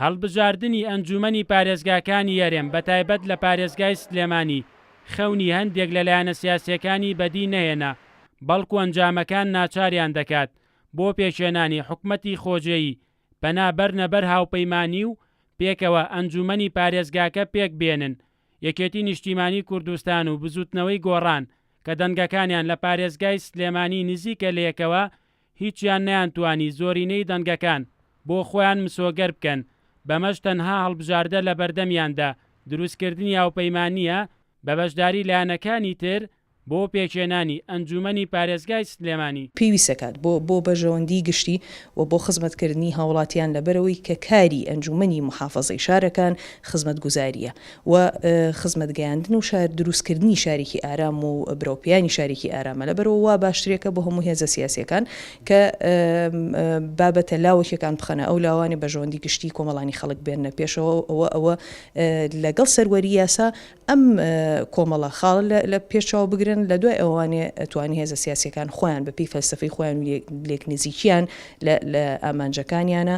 هەڵبژاردننی ئەنجومەنی پارێزگاکانی یارێم بەتایبەت لە پارێزگای سلێمانی خەونی هەندێک لەلایەنە سیاسیەکانی بەدی نەهێنا بەڵکو ئەنجامەکان ناچاریان دەکات بۆ پێشێنانی حکومەتی خۆجێیی بەنابەر نەبەر هاوپەیمانی و پێکەوە ئەنجومەنی پارێزگاکە پێک بێنن یەکێتی نیشتیمانی کوردستان و بزوتنەوەی گۆڕان کە دەنگەکانیان لە پارێزگای سلێمانی نزیکە لەیەکەوە هیچیان نەیانتوانی زۆرینەی دەنگەکان بۆ خۆیان مسۆگەر بکەن بەمەش تەنها هەڵبژاردە لە بەردەمیاندا دروستکردنی هاوپەیمانیە بە بەشداری لایەنەکانی تر بۆ پێکێنانی ئەنجومەنی پارێزگای سلێمانی پێویستەکات بۆ بەژەوەندی گشتی و بۆ خزمەتکردنی هاوڵاتیان لەبەرەوەی کە کاری ئەنجومەنی محافەزەی شارەکان خزمەت گوزاریە و خزمەتگەیاندن و شار دروستکردنی شارێکی ئارام و برۆپیانی شارێکی ئارامە لەبەرەوە وا باشترێکە بۆ هەموو هێزە سیاسیەکان کە بابەتە لاوەکیەکان بخەنە ئەو لاوانی بەژەوەندی گشتی کۆمەڵانی خەڵک بێنە پێشەوە ئەوە لەگەڵ سەروەری یاسا ئەم کۆمەڵە خاڵ لە پێشەوە بگرن لە دوای ئەوانێ ئەتوانی هێزە سیاسیەکان خۆیان بەپی فەلسفەی خۆیان لێک نزیکیان لە ئامانجەکانیانە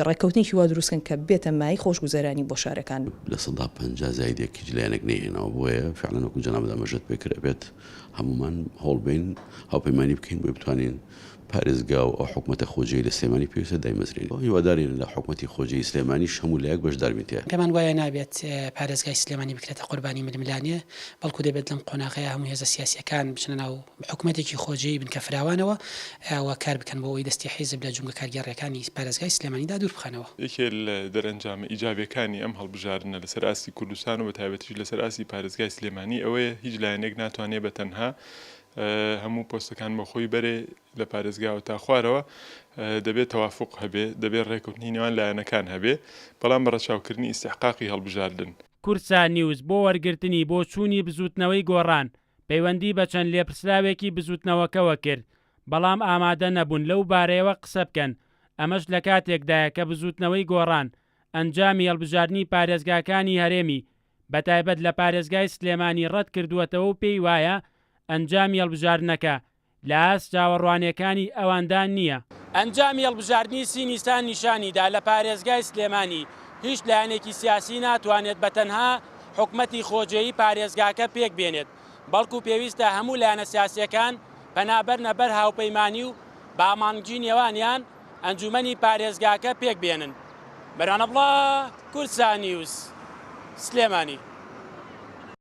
ڕێککەوتنێکی وا دروستکەن کە بێتە مای خۆشگوزەرانی بۆ شارەکان لە 150 زایدێکی لایەنێک نهێنەوە بۆیە فعلەن وەکو جەناب دامەژێت پێکرا بێت هەمومان هەوڵبین هاوپەیمانی بکەین بۆ بتوانین پارێزگا و ئەو حکومەتە خۆجێی لە سلێمانی پێویستە دایمەزرێن هیوادارین لە حکومەتی خۆجێی سلێمانیش هەموو لایەک بەشداربێتە پێمان وایە نابێت پارێزگای سلێمانی بکرێتە قوربانی ململانێ بەڵکو دەبێت لەم قۆناغەیە هەموو هێزە سیاسیەکان بچنە ناو حکومەتێکی خۆجێی بن کە فراوانەوە و کار بکەن بۆ ئەوەی دەستی حیزب لە جونگە کارگەڕیەکانی پارێزگای سلێمانیدا دوور بخەنەوە یەکێ لە دەرەنجامە ئیجابیەکانی ئەم هەڵبژاردنە لەسەر ئاستی کوردستان و بەتایبەتیش لەسەر ئاستی پارێزگای سلێمانی ئەوەیە هیچ لایەنێک ناتوانێت بەتەنها هەموو پۆستەکان بە خۆی بەرێ لە پارێزگاوە تا خوارەوە دەبێت تەوافق هەبێ دەبێت ڕێکوتنی نێوان لایەنەکان هەبێ بەڵام بە ڕەچاوکردنی ئیستحقاقی هەڵبژاردن کورسا نیوز بۆ وەرگرتنی بۆ چوونی بزوتنەوەی گۆڕان پەیوەندی بە چەند لێپرسراوێکی بزوتنەوەکەوە کرد بەڵام ئامادە نەبوون لەو بارەیەوە قسە بکەن ئەمەش لە کاتێکدایە کە بزوتنەوەی گۆڕان ئەنجامی هەڵبژاردننی پارێزگاکانی هەرێمی بەتایبەت لە پارێزگای سلێمانی ڕەت کردووەتەوە و پێی وایە ئەنجامی هەڵبژاردنەکە لە ئاست چاوەڕوانیەکانی ئەواندان نییە ئەنجامی هەڵبژاردننی سینیستان نیشانیدا لە پارێزگای سلێمانی هیچ لایەنێکی سیاسی ناتوانێت بەتەنها حکومەتی خۆجێیی پارێزگاکە پێک بێنێت بەڵکو پێویستە هەموو لایەنە سیاسیەکان پەنابەر نەبەر هاوپەیمانی و بامانگی نێوانیان ئەنجومەنی پارێزگاکە پێک بێنن بەرانەبڵا کورسا نیوز سلێمانی